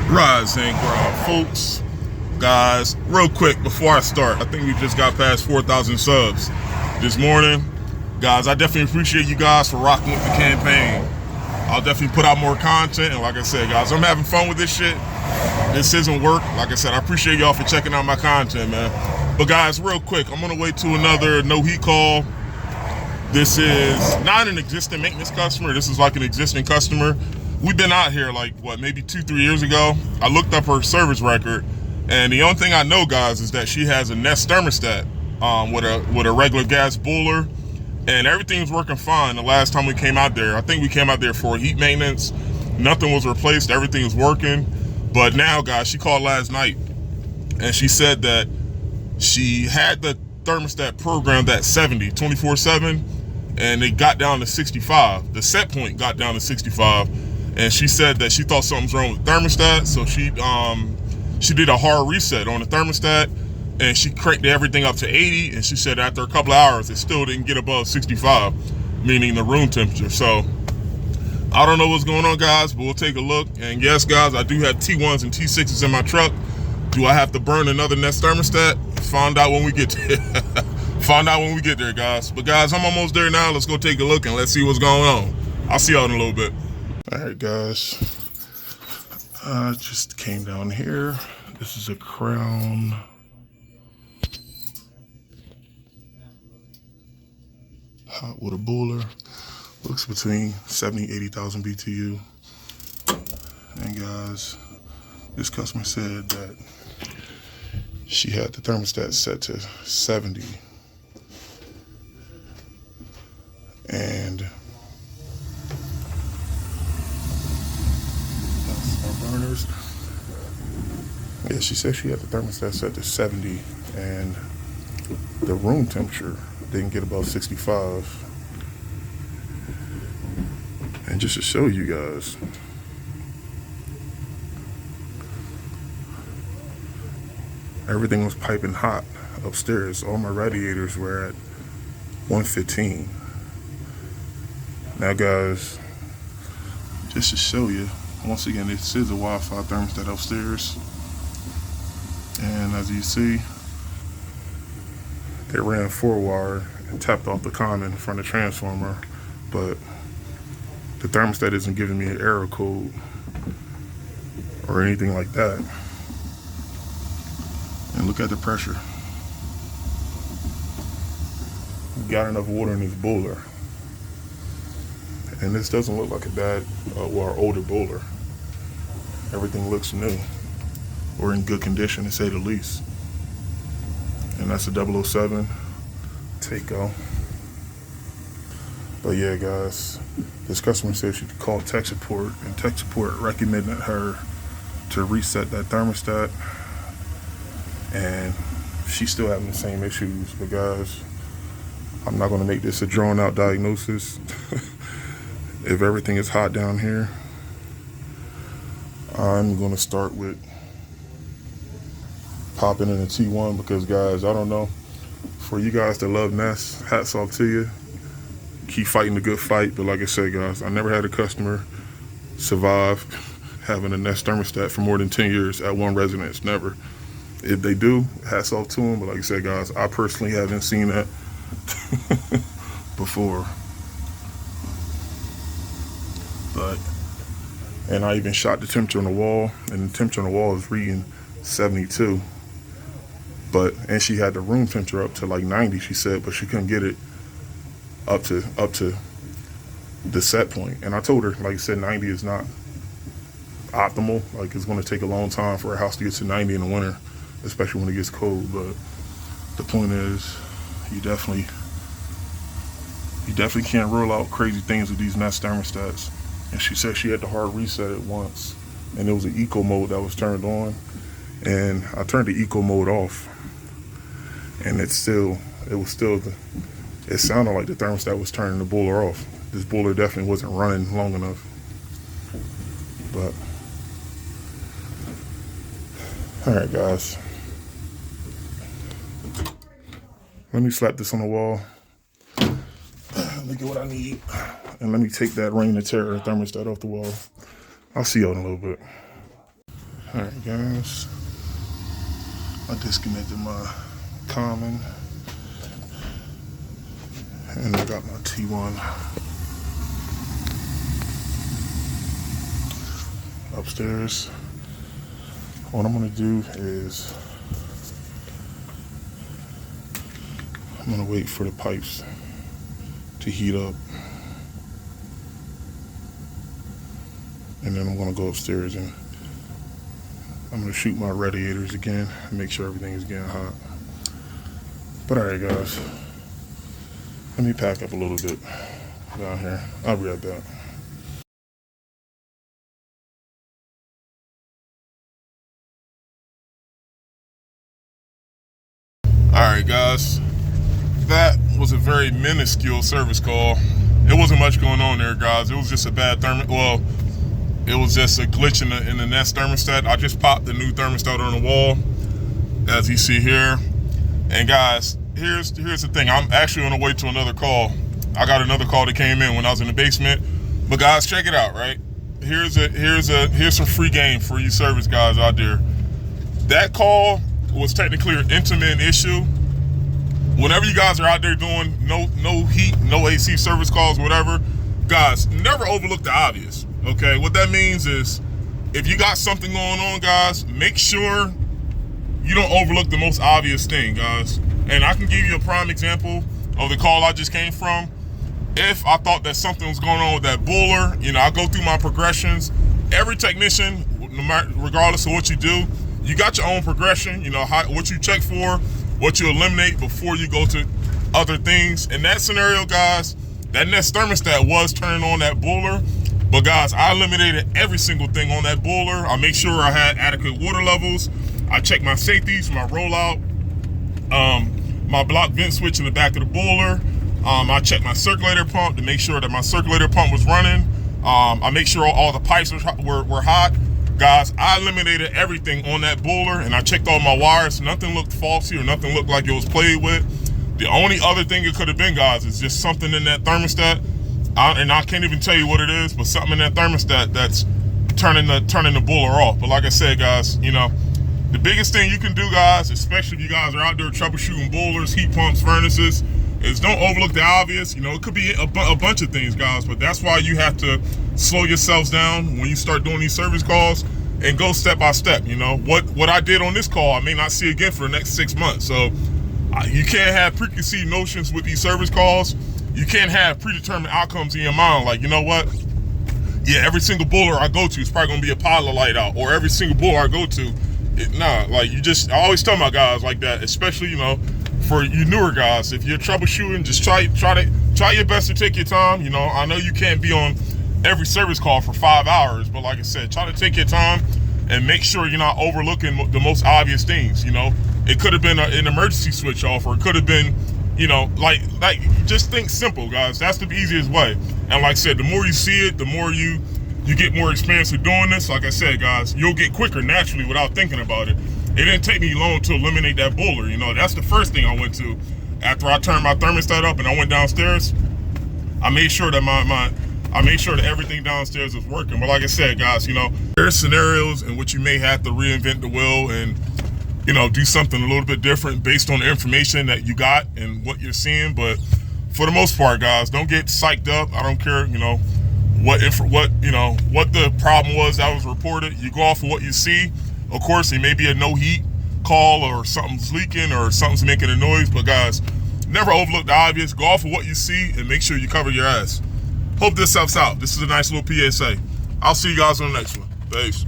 Rise and grind, folks. Guys, real quick before I start, I think we just got past 4,000 subs this morning. Guys, I definitely appreciate you guys for rocking with the campaign. I'll definitely put out more content, and like I said, guys, I'm having fun with this shit. This isn't work. Like I said, I appreciate y'all for checking out my content, man. But guys, real quick, I'm on the way to another no heat call. This is not an existing maintenance customer. This is like an existing customer. We've been out here like, what, maybe 2-3 years ago. I looked up her service record, and the only thing I know, guys, is that she has a Nest thermostat with a regular gas boiler, and everything was working fine the last time we came out there. I think we came out there for heat maintenance. Nothing was replaced. Everything was working. But now, guys, she called last night, and she said that she had the thermostat programmed at 70, 24/7, and it got down to 65. The set point got down to 65. And she said that she thought something's wrong with the thermostat, so she did a hard reset on the thermostat, and she cranked everything up to 80, and she said after a couple of hours, it still didn't get above 65, meaning the room temperature. So I don't know what's going on, guys, but we'll take a look. And yes, guys, I do have T1s and T6s in my truck. Do I have to burn another Nest thermostat? Find out when we get there. Find out when we get there, guys. But guys, I'm almost there now. Let's go take a look and let's see what's going on. I'll see y'all in a little bit. All right, guys, I just came down here. This is a Crown hot water boiler. Looks between 70 and 80,000 BTU. And guys, this customer said that she had the thermostat set to 70. And burners. Yeah, she said she had the thermostat set to 70 and the room temperature didn't get above 65. And just to show you guys, everything was piping hot upstairs. All my radiators were at 115. Now, guys, just to show you, once again, this is a Wi-Fi thermostat upstairs, and as you see, it ran 4-wire and tapped off the common from the transformer, but the thermostat isn't giving me an error code or anything like that. And look at the pressure. We got enough water in this boiler, and this doesn't look like a bad or older boiler. Everything looks new or in good condition, to say the least. And that's a 007 Take-Go. But yeah, guys, this customer said she called tech support, and tech support recommended her to reset that thermostat, and she's still having the same issues. But guys, I'm not going to make this a drawn out diagnosis. If everything is hot down here, I'm going to start with popping in a T1, because guys, I don't know, for you guys that love Nest, hats off to you. Keep fighting the good fight. But like I said, guys, I never had a customer survive having a Nest thermostat for more than 10 years at one residence. Never. If they do, hats off to them. But like I said, guys, I personally haven't seen that before. And I even shot the temperature on the wall, and the temperature on the wall is reading 72. And she had the room temperature up to like 90, she said, but she couldn't get it up to the set point. And I told her, like I said, 90 is not optimal. Like, it's going to take a long time for a house to get to 90 in the winter, especially when it gets cold. But the point is, you definitely can't roll out crazy things with these Nest thermostats. And she said she had to hard reset it once, and it was an eco mode that was turned on, and I turned the eco mode off, and it sounded like the thermostat was turning the boiler off. This boiler definitely wasn't running long enough. But all right, guys, let me slap this on the wall. Look at what I need. And let me take that Reign of Terror thermostat off the wall. I'll see y'all in a little bit. Alright guys, I disconnected my common and I got my T1 upstairs. What I'm going to do is I'm going to wait for the pipes to heat up, and then I'm going to go upstairs and I'm going to shoot my radiators again and make sure everything is getting hot. But alright guys, let me pack up a little bit down here. I'll be right back. Alright guys, that was a very minuscule service call. It wasn't much going on there, guys. It was just a bad it was just a glitch in the Nest thermostat. I just popped the new thermostat on the wall, as you see here. And guys, here's the thing. I'm actually on the way to another call. I got another call that came in when I was in the basement. But guys, check it out, right? Here's some free game for you service guys out there. That call was technically an intermittent issue. Whenever you guys are out there doing no heat, no AC service calls, whatever, guys, never overlook the obvious. Okay, what that means is if you got something going on, guys, make sure you don't overlook the most obvious thing, guys. And I can give you a prime example of the call I just came from. If I thought that something was going on with that boiler, you know, I go through my progressions. Every technician, no matter, regardless of what you do, you got your own progression, you know, what you check for, what you eliminate before you go to other things. In that scenario, guys, that Nest thermostat was turning on that boiler, but guys, I eliminated every single thing on that boiler. I make sure I had adequate water levels. I checked my safeties, my rollout, my block vent switch in the back of the boiler. I checked my circulator pump to make sure that my circulator pump was running. I make sure all the pipes were hot. Guys, I eliminated everything on that boiler, and I checked all my wires. Nothing looked faulty or nothing looked like it was played with. The only other thing it could have been, guys, is just something in that thermostat. And I can't even tell you what it is, but something in that thermostat that's turning the boiler off. But like I said, guys, you know, the biggest thing you can do, guys, especially if you guys are out there troubleshooting boilers, heat pumps, furnaces, is don't overlook the obvious. You know, it could be a bunch of things, guys, but that's why you have to slow yourselves down when you start doing these service calls and go step by step. You know, what I did on this call, I may not see again for the next 6 months. So you can't have preconceived notions with these service calls. You can't have predetermined outcomes in your mind. Like, you know what? Yeah, every single boiler I go to is probably gonna be a pilot light out, or every single boiler I go to, like I always tell my guys like that, especially, you know, for you newer guys, if you're troubleshooting, just try your best to take your time. You know, I know you can't be on every service call for 5 hours, but like I said, try to take your time and make sure you're not overlooking the most obvious things. You know, it could have been an emergency switch off, or it could have been, you know, like just think simple, guys. That's the easiest way. And like I said, the more you see it, the more you get more experience with doing this. Like I said, guys, you'll get quicker naturally without thinking about it. It didn't take me long to eliminate that boiler. You know, that's the first thing I went to. After I turned my thermostat up and I went downstairs, I made sure that I made sure that everything downstairs was working. But like I said, guys, you know, there's scenarios in which you may have to reinvent the wheel and, you know, do something a little bit different based on the information that you got and what you're seeing. But for the most part, guys, don't get psyched up. I don't care, you know, what the problem was that was reported. You go off of what you see. Of course, it may be a no heat call, or something's leaking, or something's making a noise. But guys, never overlook the obvious. Go off of what you see and make sure you cover your ass. Hope this helps out. This is a nice little PSA. I'll see you guys on the next one. Peace.